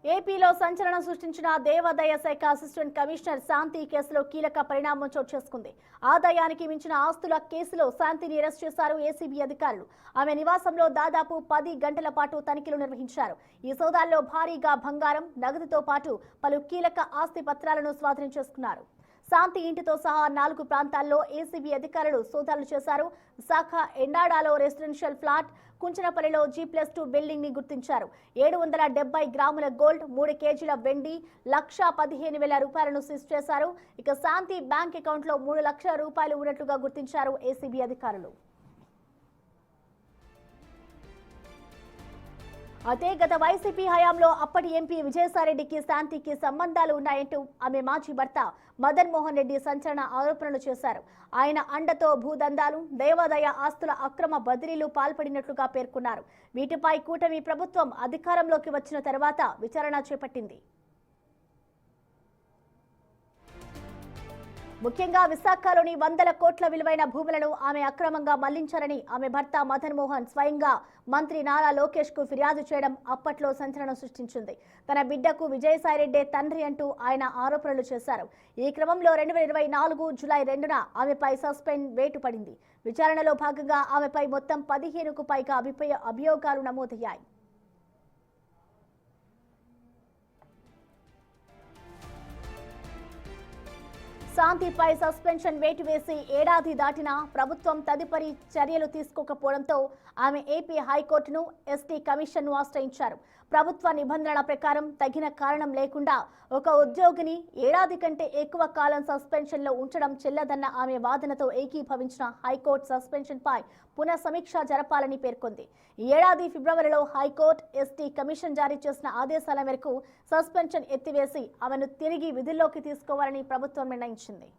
ఏపీలో సంచలనం సృష్టించిన దేవాదాయ శాఖ అసిస్టెంట్ కమిషనర్ శాంతి కేసులో కీలక పరిణామం చోటు చేసుకుంది. ఆదాయానికి మించిన ఆస్తుల కేసులో శాంతిని అరెస్ట్ చేశారు ఏసీబీ అధికారులు. ఆమె నివాసంలో దాదాపు 10 గంటల పాటు తనిఖీలు నిర్వహించారు. ఈ సోదాల్లో భారీగా బంగారం, నగదుతో పాటు పలు కీలక ఆస్తి పత్రాలను స్వాధీనం చేసుకున్నారు. శాంతి ఇంటితో సహా 4 ప్రాంతాల్లో ఏసీబీ అధికారులు సోదాలు చేశారు. విశాఖ ఎండాడాలో రెసిడెన్షియల్ ఫ్లాట్, కుంచనపల్లిలో G+2 బిల్డింగ్ ని గుర్తించారు. 770 గ్రాముల గోల్డ్, 3 కేజీల వెండి, 1,15,000 రూపాయలను సీజ్ చేశారు. ఇక శాంతి బ్యాంక్ అకౌంట్ లో 3 లక్షల రూపాయలు ఉన్నట్లుగా గుర్తించారు ఏసీబీ అధికారులు. అదే గత వైసీపీ హయాంలో అప్పటి ఎంపీ విజయసాయిరెడ్డికి శాంతికి సంబంధాలు ఉన్నాయంటూ ఆమె మాజీ భర్త మదన్ మోహన్ రెడ్డి సంచలన ఆరోపణలు చేశారు. ఆయన అండతో భూదందాలు, దేవాదాయ ఆస్తుల అక్రమ బదిలీలు పాల్పడినట్లుగా పేర్కొన్నారు. వీటిపై కూటమి ప్రభుత్వం అధికారంలోకి వచ్చిన తర్వాత విచారణ చేపట్టింది. ముఖ్యంగా విశాఖలోని 100 కోట్ల విలువైన భూములను ఆమె అక్రమంగా మళ్లించారని ఆమె భర్త మదన్ మోహన్ స్వయంగా మంత్రి నారా లోకేష్ కు ఫిర్యాదు చేయడం అప్పట్లో సంచలనం సృష్టించింది. తన బిడ్డకు విజయసాయిరెడ్డే తండ్రి అంటూ ఆయన ఆరోపణలు చేశారు. ఈ క్రమంలో 2024 జూలై 2న ఆమెపై సస్పెండ్ వేటు పడింది. విచారణలో భాగంగా ఆమెపై మొత్తం 15కు పైగా అభియోగాలు నమోదయ్యాయి. శాంతిపై సస్పెన్షన్ వేటు వేసి ఏడాది దాటినా ప్రభుత్వం తదుపరి చర్యలు తీసుకోకపోవడంతో ఆమె ఏపీ హైకోర్టును, ఎస్టీ కమిషన్ను ఆశ్రయించారు. ప్రభుత్వ నిబంధనల ప్రకారం తగిన కారణం లేకుండా ఒక ఉద్యోగిని ఏడాది కంటే ఎక్కువ కాలం సస్పెన్షన్లో ఉంచడం చెల్లదన్న ఆమె వాదనతో ఏకీభవించిన హైకోర్టు సస్పెన్షన్ పై పునః సమీక్ష జరపాలని పేర్కొంది. ఈ ఏడాది ఫిబ్రవరిలో హైకోర్టు, ఎస్టీ కమిషన్ జారీ చేసిన ఆదేశాల మేరకు సస్పెన్షన్ ఎత్తివేసి ఆమెను తిరిగి విధుల్లోకి తీసుకోవాలని ప్రభుత్వం నిర్ణయించింది.